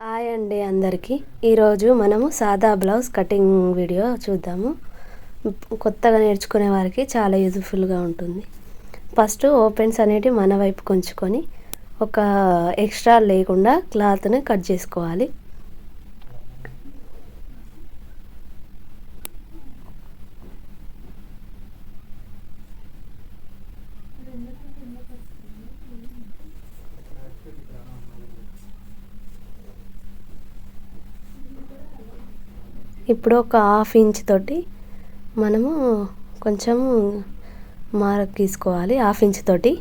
Hi అండి అందరికీ. ఈరోజు మనము సాదా బ్లౌజ్ కటింగ్ వీడియో చూద్దాము. కొత్తగా నేర్చుకునే వారికి చాలా యూజ్ఫుల్గా ఉంటుంది. ఫస్ట్ ఓపెన్స్ అనేటివి మన వైపు కొంచుకొని ఒక ఎక్స్ట్రా లేకుండా క్లాత్ని కట్ చేసుకోవాలి. ఇప్పుడు ఒక హాఫ్ ఇంచ్ తోటి మనము కొంచెం మార్క్ తీసుకోవాలి. హాఫ్ ఇంచ్ తోటి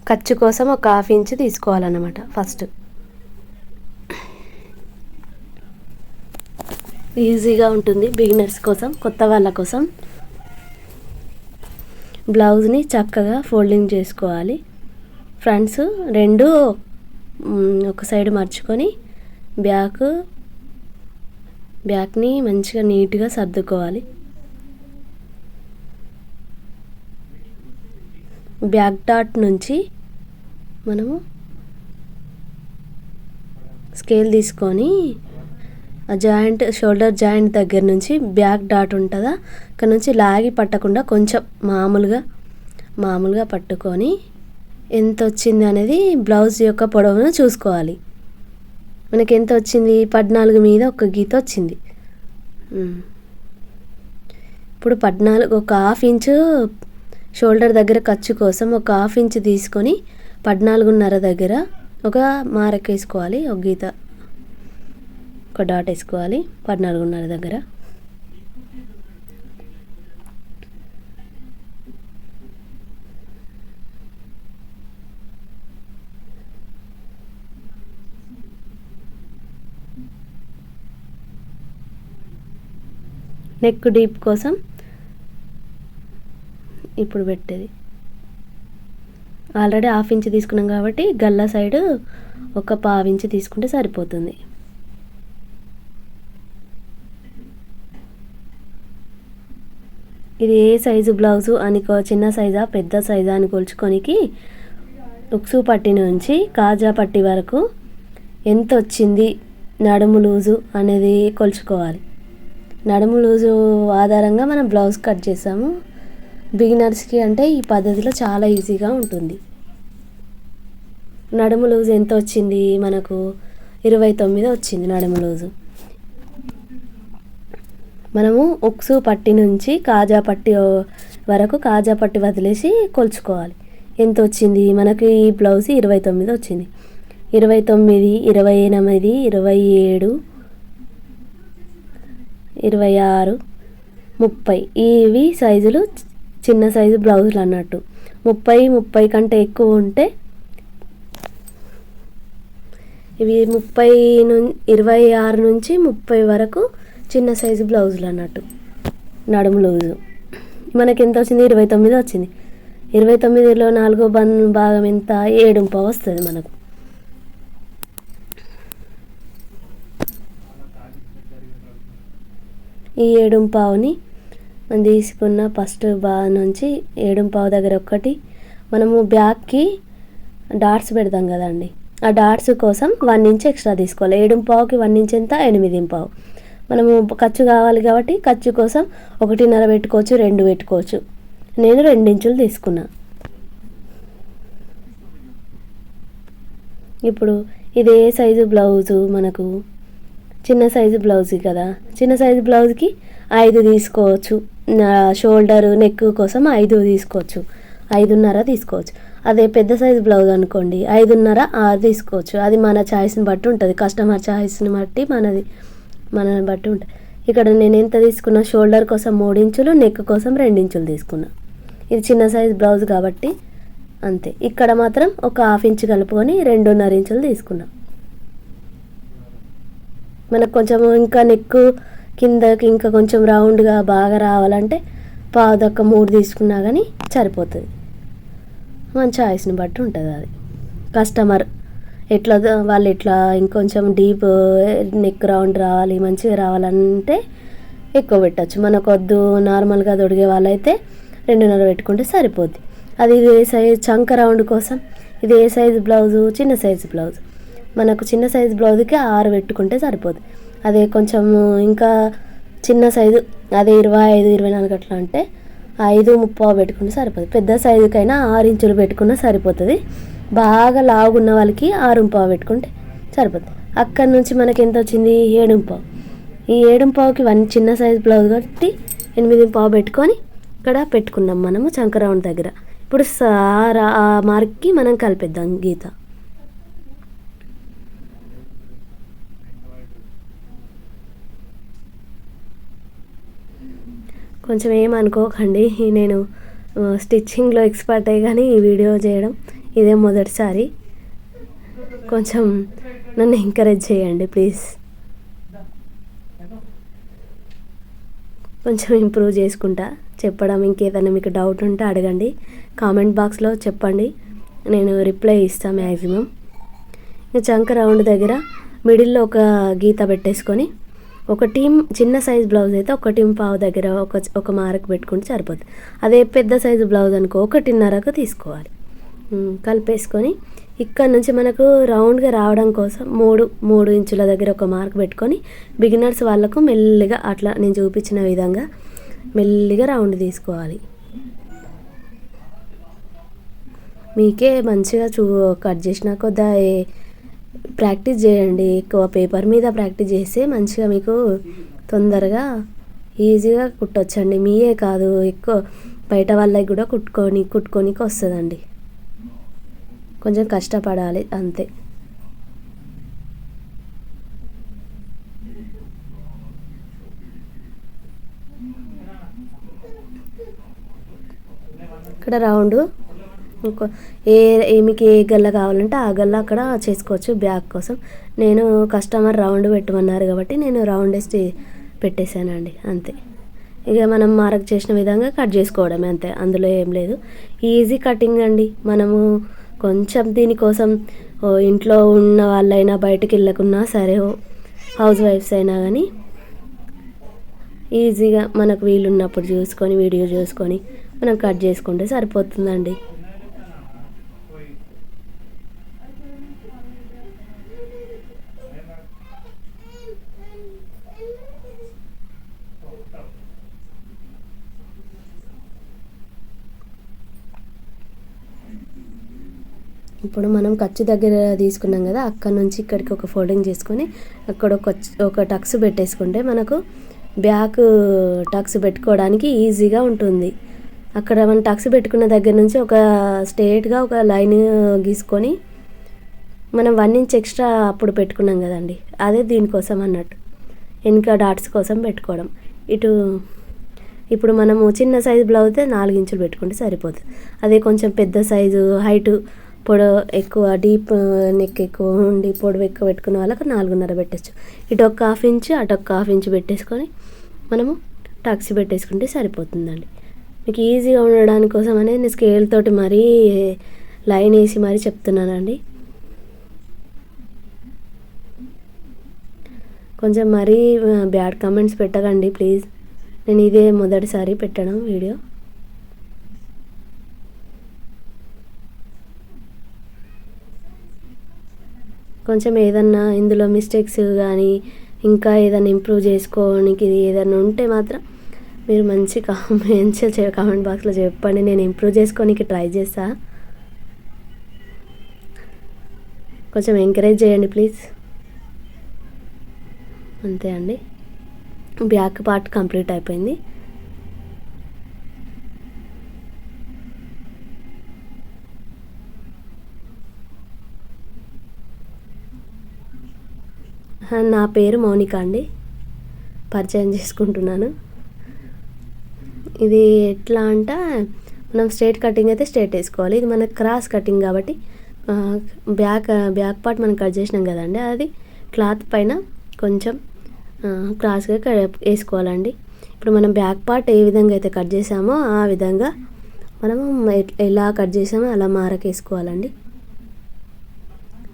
ఖర్చు కోసం ఒక హాఫ్ ఇంచ్ తీసుకోవాలన్నమాట. ఫస్ట్ ఈజీగా ఉంటుంది బిగినర్స్ కోసం, కొత్త వాళ్ళ కోసం. బ్లౌజ్ని చక్కగా ఫోల్డింగ్ చేసుకోవాలి. ఫ్రంట్స్ రెండు ఒక సైడ్ మర్చుకొని బ్యాక్ని మంచిగా నీట్గా సర్దుకోవాలి. బ్యాక్ డాట్ నుంచి మనము స్కేల్ తీసుకొని ఆ జాయింట్, షోల్డర్ జాయింట్ దగ్గర నుంచి బ్యాక్ డాట్ ఉంటుందా అక్కడ నుంచి లాగి పట్టకుండా కొంచెం మామూలుగా పట్టుకొని ఎంత వచ్చింది అనేది బ్లౌజ్ యొక్క పొడవును చూసుకోవాలి. మనకి ఎంత వచ్చింది? 14 మీద ఒక గీత వచ్చింది. ఇప్పుడు 14 ఒక హాఫ్ ఇంచు షోల్డర్ దగ్గర ఖర్చు కోసం ఒక హాఫ్ ఇంచ్ తీసుకొని 14.5 దగ్గర ఒక మార్క్ వేసుకోవాలి. ఒక గీత, ఒక డాట్ వేసుకోవాలి 14.5 దగ్గర. నెక్ డీప్ కోసం ఇప్పుడు పెట్టేది ఆల్రెడీ హాఫ్ ఇంచ్ తీసుకున్నాం కాబట్టి గల్లా సైడ్ ఒక పావు ఇంచ్ తీసుకుంటే సరిపోతుంది. ఇది ఏ సైజు బ్లౌజు అని, చిన్న సైజా పెద్ద సైజా అని కొలుచుకోనికి ఉక్సు పట్టి నుంచి కాజా పట్టి వరకు ఎంత వచ్చింది నడుము లూజు అనేది కొలుచుకోవాలి. నడుము లూజు ఆధారంగా మనం బ్లౌజ్ కట్ చేసాము. బిగినర్స్కి అంటే ఈ పద్ధతిలో చాలా ఈజీగా ఉంటుంది. నడుము లూజు ఎంత వచ్చింది? మనకు 29 వచ్చింది నడుము లూజు. మనము ఉక్సు పట్టి నుంచి కాజా పట్టి వరకు కాజా పట్టి వదిలేసి కొలుచుకోవాలి. ఎంత వచ్చింది? మనకి ఈ బ్లౌజ్ 29 వచ్చింది. 29, 28, 27, 26, 30 ఇవి సైజులు చిన్న సైజు బ్లౌజులు అన్నట్టు. 30 కంటే ఎక్కువ ఉంటే ఇవి 26 నుంచి 30 వరకు చిన్న సైజు బ్లౌజులు అన్నట్టు. నడుము లూజు మనకి ఎంత వచ్చింది? 29 వచ్చింది. 29లో 4వ భాగం ఎంత? 7.5 వస్తుంది మనకు. ఈ 7.5ని మనం తీసుకున్న ఫస్ట్ భాగం నుంచి 7.5 దగ్గర ఒకటి మనము బ్యాక్కి డాట్స్ పెడతాం కదండి, ఆ డాట్స్ కోసం 1 ఇంచ్ ఎక్స్ట్రా తీసుకోవాలి. 7.5కి 1 ఇంచ్ ఎంత? 8.5. మనము ఖర్చు కావాలి కాబట్టి ఖర్చు కోసం 1.5 పెట్టుకోవచ్చు, 2 పెట్టుకోవచ్చు. నేను 2 ఇంచులు తీసుకున్నా. ఇప్పుడు ఇదే సైజు బ్లౌజు మనకు చిన్న సైజు బ్లౌజ్ కదా, చిన్న సైజు బ్లౌజ్కి 5 తీసుకోవచ్చు. షోల్డర్ నెక్ కోసం 5 తీసుకోవచ్చు, 5.5 తీసుకోవచ్చు. అదే పెద్ద సైజు బ్లౌజ్ అనుకోండి 5.5, 6 తీసుకోవచ్చు. అది మన ఛాయిస్ని బట్టి ఉంటుంది, కస్టమర్ ఛాయిస్ని బట్టి మనని బట్టి ఉంటుంది. ఇక్కడ నేను ఎంత తీసుకున్నా? షోల్డర్ కోసం 3 ఇంచులు, నెక్ కోసం 2 ఇంచులు తీసుకున్నా. ఇది చిన్న సైజు బ్లౌజ్ కాబట్టి అంతే. ఇక్కడ మాత్రం ఒక హాఫ్ ఇంచ్ కలుపుకొని 2.5 ఇంచులు తీసుకున్నా. మనకు కొంచెం ఇంకా నెక్ కిందకి ఇంకా కొంచెం రౌండ్గా బాగా రావాలంటే పావు దక్క 3 తీసుకున్నా కానీ సరిపోతుంది. మన ఛాయిస్ని బట్టి ఉంటుంది. అది కస్టమర్ వాళ్ళు ఎట్లా ఇంకొంచెం డీప్ నెక్ రౌండ్ రావాలి, మంచిగా రావాలంటే ఎక్కువ పెట్టచ్చు. మనకు వద్దు నార్మల్గా దొడిగే వాళ్ళైతే 2.5 పెట్టుకుంటే సరిపోద్ది. అది ఇదే సైజ్ చంక రౌండ్ కోసం ఇది ఏ సైజు బ్లౌజు? చిన్న సైజు బ్లౌజ్. మనకు చిన్న సైజు బ్లౌజ్కి 6 పెట్టుకుంటే సరిపోదు. అదే కొంచెం ఇంకా చిన్న సైజు అదే 25, 24 అట్లా అంటే 5:30 పెట్టుకుంటే సరిపోతుంది. పెద్ద సైజుకైనా 6 ఇంచులు పెట్టుకున్నా సరిపోతుంది. బాగా లావుగున్న వాళ్ళకి 6:30 పెట్టుకుంటే సరిపోతుంది. అక్కడి నుంచి మనకి ఎంత వచ్చింది 7:30. ఈ 7:30కి చిన్న సైజు బ్లౌజ్ కట్టి 8:15 పెట్టుకొని ఇక్కడ పెట్టుకున్నాం మనము చంక రౌండ్ దగ్గర. ఇప్పుడు ఆ మార్క్కి మనం కలిపేద్దాం గీత. కొంచెం ఏమనుకోకండి, నేను స్టిచ్చింగ్లో ఎక్స్పర్ట్ అయ్యి కానీ ఈ వీడియో చేయడం ఇదే మొదటిసారి. కొంచెం నన్ను ఎంకరేజ్ చేయండి ప్లీజ్. కొంచెం ఇంప్రూవ్ చేసుకుంటా చెప్పడం. ఇంకేదైనా మీకు డౌట్ ఉంటే అడగండి, కామెంట్ బాక్స్లో చెప్పండి, నేను రిప్లై ఇస్తాను మ్యాక్సిమం. చంక రౌండ్ దగ్గర మిడిల్లో ఒక గీత పెట్టేసుకొని ఒక టీం చిన్న సైజ్ బ్లౌజ్ అయితే 1:15 దగ్గర ఒక మార్క్ పెట్టుకుంటే సరిపోతుంది. అదే పెద్ద సైజు బ్లౌజ్ అనుకో 1:30కు తీసుకోవాలి. కలిపేసుకొని ఇక్కడ నుంచి మనకు రౌండ్గా రావడం కోసం 3 ఇంచుల దగ్గర ఒక మార్క్ పెట్టుకొని బిగినర్స్ వాళ్ళకు మెల్లిగా అట్లా నేను చూపించిన విధంగా మెల్లిగా రౌండ్ తీసుకోవాలి. మీకే మంచిగా కట్ చేసిన కొద్ది ప్రాక్టీస్ చేయండి. ఎక్కువ పేపర్ మీద ప్రాక్టీస్ చేస్తే మంచిగా మీకు తొందరగా ఈజీగా కుట్టొచ్చండి. మీయే కాదు, ఎక్కువ బయట వాళ్ళకి కూడా కుట్టుకోనికి వస్తుందండి. కొంచెం కష్టపడాలి అంతే. ఇక్కడ రౌండ్ మీకు ఏ గల్ల కావాలంటే ఆ గల్ల అక్కడ చేసుకోవచ్చు. బ్యాక్ కోసం నేను కస్టమర్ రౌండ్ పెట్టమన్నారు కాబట్టి నేను రౌండ్ పెట్టేశానండి అంతే. ఇక మనం మార్క్ చేసిన విధంగా కట్ చేసుకోవడమే అంతే, అందులో ఏం లేదు. ఈజీ కటింగ్ అండి. మనము కొంచెం దీనికోసం ఇంట్లో ఉన్న వాళ్ళైనా బయటకు వెళ్ళకున్నా సరే, హౌస్ వైఫ్స్ అయినా కానీ ఈజీగా మనకు వీలున్నప్పుడు చూసుకొని వీడియో చూసుకొని మనం కట్ చేసుకుంటే సరిపోతుందండి. ఇప్పుడు మనం ఖర్చు దగ్గర తీసుకున్నాం కదా, అక్కడ నుంచి ఇక్కడికి ఒక ఫోల్డింగ్ చేసుకొని అక్కడ ఒక టక్స్ పెట్టేసుకుంటే మనకు బ్యాక్ టక్స్ పెట్టుకోవడానికి ఈజీగా ఉంటుంది. అక్కడ మనం టక్స్ పెట్టుకున్న దగ్గర నుంచి ఒక స్ట్రేట్గా ఒక లైన్ గీసుకొని మనం 1 ఇంచ్ ఎక్స్ట్రా అప్పుడు పెట్టుకున్నాం కదండి, అదే దీనికోసం అన్నట్టు వెనుక డాట్స్ కోసం పెట్టుకోవడం. ఇప్పుడు మనము చిన్న సైజు బ్లౌజ్ అయితే 4 ఇంచులు పెట్టుకుంటే సరిపోతుంది. అదే కొంచెం పెద్ద సైజు హైటు పొడవు ఎక్కువ డీప్ నెక్ ఎక్కువ ఉండి పొడవు ఎక్కువ పెట్టుకున్న వాళ్ళకి 4.5 పెట్టచ్చు. ఇటు ఒక 1/2 ఇంచు అటు ఒక 1/2 ఇంచు పెట్టేసుకొని మనము టక్స్ పెట్టేసుకుంటే సరిపోతుందండి. మీకు ఈజీగా ఉండడానికి కోసం అనేది నేను స్కేల్ తోటి మరీ లైన్ వేసి మరీ చెప్తున్నానండి. కొంచెం మరీ బ్యాడ్ కామెంట్స్ పెట్టకండి ప్లీజ్. నేను ఇదే మొదటిసారి పెట్టడం వీడియో. కొంచెం ఏదన్నా ఇందులో మిస్టేక్స్ కానీ ఇంకా ఏదైనా ఇంప్రూవ్ చేసుకోవడానికి ఏదైనా ఉంటే మాత్రం మీరు మంచిగా కామెంట్ బాక్స్లో చెప్పండి, నేను ఇంప్రూవ్ చేసుకోనికి ట్రై చేస్తా. కొంచెం ఎంకరేజ్ చేయండి ప్లీజ్. అంతే అండి, బ్యాక్ పార్ట్ కంప్లీట్ అయిపోయింది. నా పేరు మౌనిక అండి, పరిచయం చేసుకుంటున్నాను. ఇది ఎట్లా అంటే మనం స్ట్రైట్ కటింగ్ అయితే స్ట్రైట్ వేసుకోవాలి. ఇది మనకు క్రాస్ కటింగ్ కాబట్టి బ్యాక్ పార్ట్ మనం కట్ చేసినాం కదండి, అది క్లాత్ పైన కొంచెం క్రాస్గా వేసుకోవాలండి. ఇప్పుడు మనం బ్యాక్ పార్ట్ ఏ విధంగా అయితే కట్ చేసామో ఆ విధంగా మనము ఎలా కట్ చేసామో అలా మార్క్ వేసుకోవాలండి.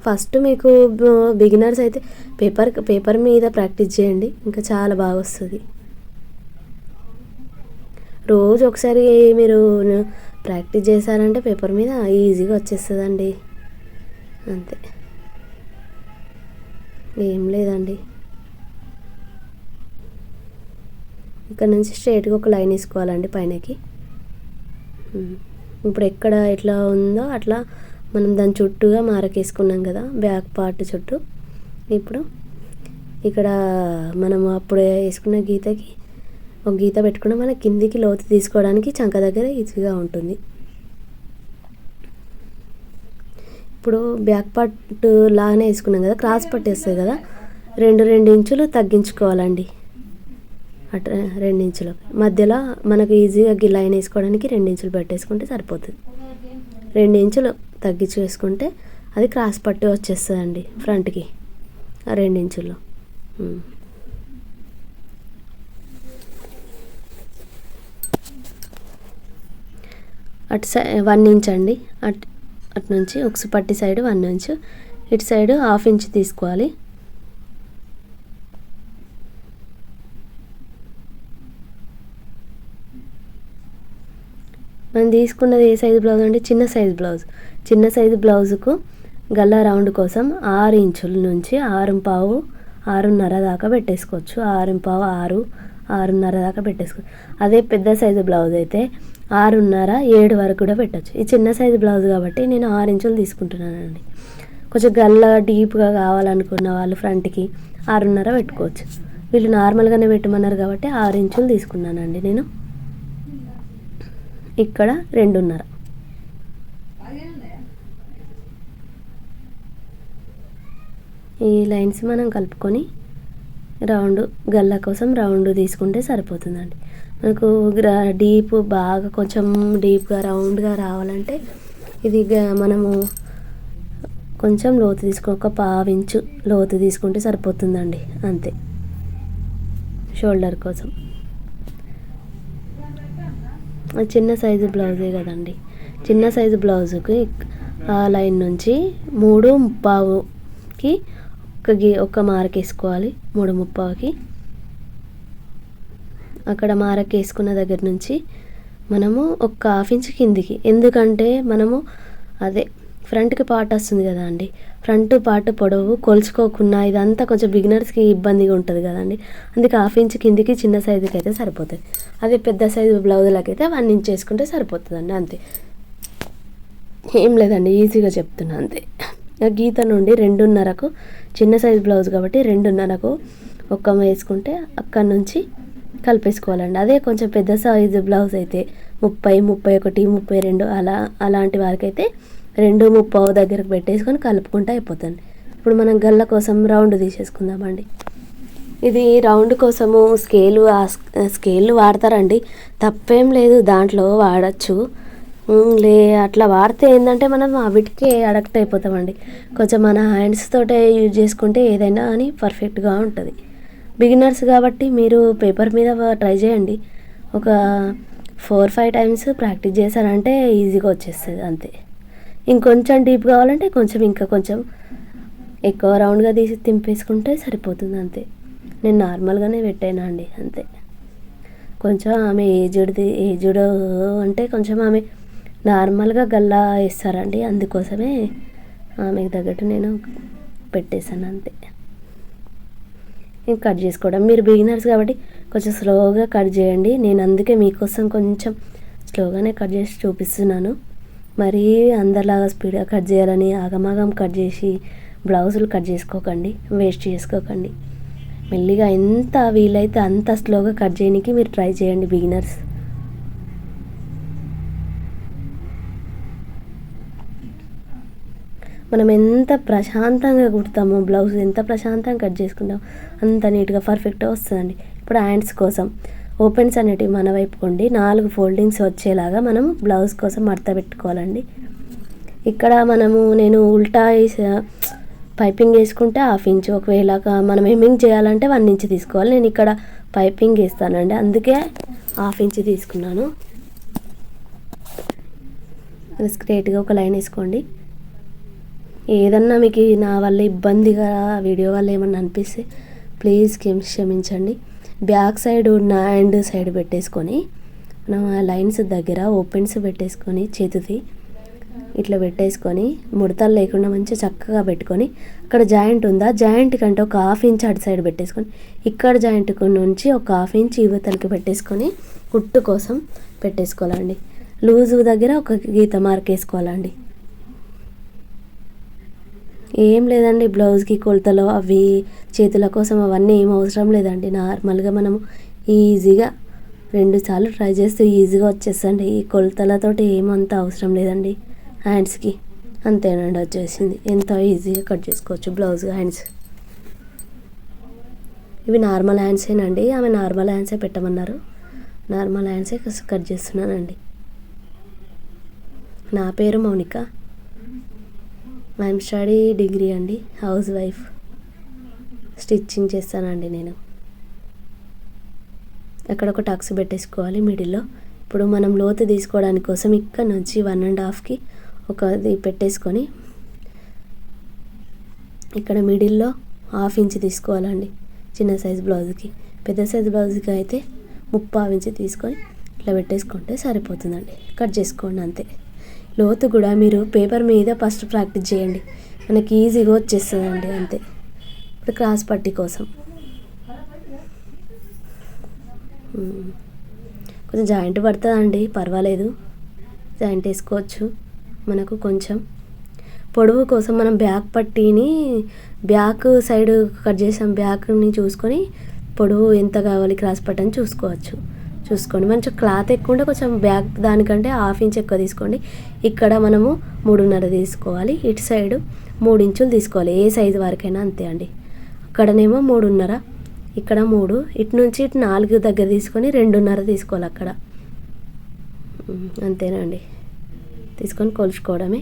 ఫస్ట్ మీకు బిగినర్స్ అయితే పేపర్ మీద ప్రాక్టీస్ చేయండి, ఇంకా చాలా బాగా వస్తుంది. రోజు ఒకసారి మీరు ప్రాక్టీస్ చేశారంటే పేపర్ మీద ఈజీగా వచ్చేస్తుందండి అంతే. ఏం లేదండి, ఇక్కడ నుంచి స్ట్రైట్గా ఒక లైన్ వేసుకోవాలండి పైనకి. ఇప్పుడు ఎక్కడ ఎట్లా ఉందో అట్లా మనం దాని చుట్టూగా వేసుకున్నాం కదా బ్యాక్ పార్ట్ చుట్టూ. ఇప్పుడు ఇక్కడ మనము అప్పుడు వేసుకున్న గీతకి ఒక గీత పెట్టుకుని మన కిందికి లోతు తీసుకోవడానికి చంక దగ్గర ఈజీగా ఉంటుంది. ఇప్పుడు బ్యాక్ పార్ట్ లాగానే వేసుకున్నాం కదా, క్రాస్ పట్టి వస్తుంది కదా, 2 ఇంచులు తగ్గించుకోవాలండి. అట్లా 2 ఇంచులు మధ్యలో మనకు ఈజీగా లైన్ వేసుకోవడానికి 2 ఇంచులు పెట్టేసుకుంటే సరిపోతుంది. 2 ఇంచులు తగ్గించి వేసుకుంటే అది క్రాస్ పట్టి వచ్చేస్తుందండి ఫ్రంట్కి ఆ 2 ఇంచుల్లో. అటు సైడ్ 1 ఇంచ్ అండి, అటు నుంచి ఒక పట్టి సైడ్ 1 ఇంచ్, ఇటు సైడ్ 1/2 ఇంచ్ తీసుకోవాలి. మనం తీసుకున్నది ఏ సైజు బ్లౌజ్ అంటే చిన్న సైజు బ్లౌజ్. చిన్న సైజు బ్లౌజుకు గల్లా రౌండ్ కోసం 6 ఇంచుల నుంచి 6.5 6.5 దాకా పెట్టేసుకోవచ్చు. 6.5 6.5 దాకా పెట్టేసుకోవచ్చు. అదే పెద్ద సైజు బ్లౌజ్ అయితే 6.5 7 వరకు కూడా పెట్టచ్చు. ఈ చిన్న సైజు బ్లౌజ్ కాబట్టి నేను 6 ఇంచులు తీసుకుంటున్నానండి. కొంచెం గల్లా డీప్గా కావాలనుకున్న వాళ్ళు ఫ్రంట్కి 6.5 పెట్టుకోవచ్చు. వీళ్ళు నార్మల్గానే పెట్టమన్నారు కాబట్టి 6 ఇంచులు తీసుకున్నానండి నేను. ఇక్కడ 2.5. ఈ లైన్స్ మనం కలుపుకొని రౌండ్ గల్లా కోసం రౌండ్ తీసుకుంటే సరిపోతుందండి. మనకు డీప్ బాగా కొంచెం డీప్గా రౌండ్గా రావాలంటే ఇది మనము కొంచెం లోతు ఒక 1/2 ఇంచు లోతు తీసుకుంటే సరిపోతుందండి, అంతే. షోల్డర్ కోసం చిన్న సైజు బ్లౌజే కదండి. చిన్న సైజు బ్లౌజుకి ఆ లైన్ నుంచి 3.5కి ఒక మార్క్ వేసుకోవాలి. 3.5కి అక్కడ మార్క్ వేసుకున్న దగ్గర నుంచి మనము ఒక 1/2 ఇంచ్ కిందికి, ఎందుకంటే మనము అదే ఫ్రంట్కి పార్ట్ వస్తుంది కదా అండి, ఫ్రంట్ పార్ట్ పొడవు కొలుచుకోకుండా ఇదంతా కొంచెం బిగినర్స్కి ఇబ్బందిగా ఉంటుంది కదండి. అందుకే 1/2 ఇంచ్ కిందికి చిన్న సైజుకి అయితే సరిపోతుంది. అదే పెద్ద సైజు బ్లౌజులకి అయితే 1 ఇంచ్ వేసుకుంటే సరిపోతుందండి, అంతే. ఏం లేదండి, ఈజీగా చెప్తున్నా అంతే. గీత నుండి 2.5కు చిన్న సైజు బ్లౌజ్ కాబట్టి 2.5కు ఒక్క వేసుకుంటే అక్కడి నుంచి కలిపేసుకోవాలండి. అదే కొంచెం పెద్ద సైజు బ్లౌజ్ అయితే 30 31 32 అలాంటి వారికైతే 2.5 దగ్గరకు పెట్టేసుకొని కలుపుకుంటూ అయిపోతుంది. ఇప్పుడు మనం గల్ల కోసం రౌండ్ తీసేసుకుందామండి. ఇది రౌండ్ కోసము స్కేల్ వాడతారండి, తప్పేం లేదు, దాంట్లో వాడచ్చు. అట్లా వాడితే ఏంటంటే మనం వీటికే అడక్ట్ అయిపోతామండి. కొంచెం మన హ్యాండ్స్ తోటే యూజ్ చేసుకుంటే ఏదైనా అని పర్ఫెక్ట్గా ఉంటుంది. బిగినర్స్ కాబట్టి మీరు పేపర్ మీద ట్రై చేయండి. ఒక 4-5 టైమ్స్ ప్రాక్టీస్ చేశారంటే ఈజీగా వచ్చేస్తుంది, అంతే. ఇంకొంచెం డీప్ కావాలంటే ఇంకా కొంచెం ఎక్కువ రౌండ్గా తీసి తింపేసుకుంటే సరిపోతుంది, అంతే. నేను నార్మల్గానే పెట్టాను అండి, అంతే. కొంచెం ఆమె ఏజ్డ్ అంటే కొంచెం ఆమె నార్మల్గా గల్లా వేస్తారండి, అందుకోసమే ఆమెకు తగ్గట్టు నేను పెట్టేశాను, అంతే. ఇంకా కట్ చేసుకోవడం, మీరు బిగినర్స్ కాబట్టి కొంచెం స్లోగా కట్ చేయండి. నేను అందుకే మీకోసం కొంచెం స్లోగానే కట్ చేసి చూపిస్తున్నాను. మరీ అందరిలాగా స్పీడ్గా కట్ చేయాలని ఆగమాగం కట్ చేసి బ్లౌజులు కట్ చేసుకోకండి, వేస్ట్ చేసుకోకండి. మెల్లిగా ఎంత వీలైతే అంత స్లోగా కట్ చేయడానికి మీరు ట్రై చేయండి బిగినర్స్. మనం ఎంత ప్రశాంతంగా కుడతామో బ్లౌజ్, ఎంత ప్రశాంతంగా కట్ చేసుకుంటామో అంత నీట్గా పర్ఫెక్ట్గా వస్తుందండి. ఇప్పుడు హ్యాండ్స్ కోసం ఓపెన్స్ అనేటివి మన వైపు కొండి 4 ఫోల్డింగ్స్ వచ్చేలాగా మనము బ్లౌజ్ కోసం మడత పెట్టుకోవాలండి. ఇక్కడ నేను ఉల్టా పైపింగ్ వేసుకుంటే 1/2 ఇంచ్, ఒకవేళ మనం హెమ్మింగ్ చేయాలంటే 1 ఇంచ్ తీసుకోవాలి. నేను ఇక్కడ పైపింగ్ వేస్తానండి, అందుకే 1/2 ఇంచ్ తీసుకున్నాను. స్ట్రైట్గా ఒక లైన్ వేసుకోండి. ఏదన్నా మీకు నా వల్ల ఇబ్బందిగా వీడియో వల్ల ఏమన్నా అనిపిస్తే ప్లీజ్ క్షమించండి. బ్యాక్ సైడ్ హ్యాండ్ సైడ్ పెట్టేసుకొని మనం ఆ లైన్స్ దగ్గర ఓపెన్స్ పెట్టేసుకొని చేతిది ఇట్లా పెట్టేసుకొని ముడతలు లేకుండా మంచిగా చక్కగా పెట్టుకొని అక్కడ జాయింట్ ఉందా, జాయింట్ కంటే ఒక 1/2 ఇంచ్ అటు సైడ్ పెట్టేసుకొని ఇక్కడ జాయింట్ నుంచి ఒక 1/2 ఇంచ్ ఇవతలకి పెట్టేసుకొని కుట్టు కోసం పెట్టేసుకోవాలండి. లూజు దగ్గర ఒక గీత మార్క్ వేసుకోవాలండి. ఏం లేదండి, బ్లౌజ్కి కొలతలు అవి చేతుల కోసం అవన్నీ ఏం అవసరం లేదండి. నార్మల్గా మనము ఈజీగా 2 సార్లు ట్రై చేస్తే ఈజీగా వచ్చేస్తండి. ఈ కొలతలతోటి ఏమంత అవసరం లేదండి. హ్యాండ్స్కి అంతేనండి వచ్చేసింది. ఎంతో ఈజీగా కట్ చేసుకోవచ్చు బ్లౌజ్ హ్యాండ్స్. ఇవి నార్మల్ హ్యాండ్సేనండి. ఆమె నార్మల్ హ్యాండ్సే పెట్టమన్నారు. నార్మల్ హ్యాండ్సే కట్ చేస్తున్నానండి. నా పేరు మౌనిక. ఐఎమ్ స్టడీ డిగ్రీ అండి, హౌస్ వైఫ్. స్టిచ్చింగ్ చేస్తానండి నేను. అక్కడ ఒక టక్స్ పెట్టేసుకోవాలి మిడిల్లో. ఇప్పుడు మనం లోతు తీసుకోవడానికి కోసం ఇక్కడ నుంచి 1.5కి ఒకది పెట్టేసుకొని ఇక్కడ మిడిల్లో 1/2 ఇంచ్ తీసుకోవాలండి చిన్న సైజ్ బ్లౌజ్కి. పెద్ద సైజ్ బ్లౌజ్కి అయితే 3/4 ఇంచ్ తీసుకొని ఇట్లా పెట్టేసుకుంటే సరిపోతుందండి. కట్ చేసుకోండి అంతే. లోతు కూడా మీరు పేపర్ మీద ఫస్ట్ ప్రాక్టీస్ చేయండి, మనకి ఈజీగా వచ్చేస్తుందండి అంతే. ఇప్పుడు క్రాస్ పట్టీ కోసం కొంచెం జాయింట్ పడుతుందండి, పర్వాలేదు, జాయింట్ వేసుకోవచ్చు. మనకు కొంచెం పొడవు కోసం మనం బ్యాక్ పట్టీని బ్యాక్ సైడ్ కట్ చేసాం, బ్యాక్ని చూసుకొని పొడవు ఎంత కావాలి క్రాస్ పట్టీ అని చూసుకోండి. మంచిగా క్లాత్ ఎక్కువ ఉంటే కొంచెం బ్యాక్ దానికంటే 1/2 ఇంచ్ ఎక్కువ తీసుకోండి. ఇక్కడ మనము 3.5 తీసుకోవాలి, ఇటు సైడు 3 ఇంచులు తీసుకోవాలి. ఏ సైజు వరకైనా అంతే అండి. అక్కడనేమో 3.5, ఇక్కడ 3, ఇటు నుంచి ఇటు 4 దగ్గర తీసుకొని 2.5 తీసుకోవాలి అక్కడ. అంతేనండి, తీసుకొని కొలుచుకోవడమే.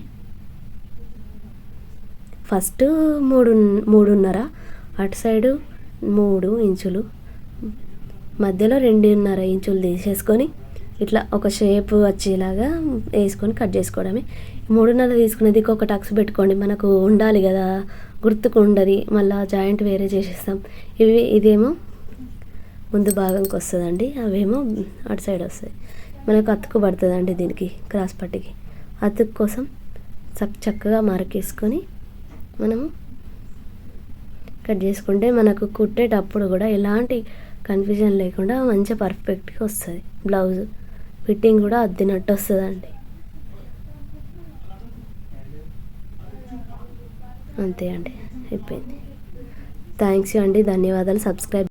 ఫస్ట్ 3.5, అటు సైడు 3 ఇంచులు, మధ్యలో 2.5 ఇంచులు తీసేసుకొని ఇట్లా ఒక షేప్ వచ్చేలాగా వేసుకొని కట్ చేసుకోవడమే. 3.5 తీసుకునేది ఒక టక్స్ పెట్టుకోండి, మనకు ఉండాలి కదా, గుర్తుకు ఉండదు, మళ్ళీ జాయింట్ వేరే చేసేస్తాం. ఇదేమో ముందు భాగంకి వస్తుందండి, అవేమో అటు సైడ్ వస్తాయి. మనకు అతుకు పడుతుందండి దీనికి క్రాస్ పట్టికి. అతుకు కోసం చక్కగా మార్కేసుకొని మనము కట్ చేసుకుంటే మనకు కుట్టేటప్పుడు కూడా ఎలాంటి కన్ఫ్యూజన్ లేకుండా మంచిగా పర్ఫెక్ట్గా వస్తుంది. బ్లౌజ్ ఫిట్టింగ్ కూడా అద్దినట్టు వస్తుందండి. అంతే అండి, అయిపోయింది. థ్యాంక్స్ అండి, ధన్యవాదాలు. సబ్స్క్రైబ్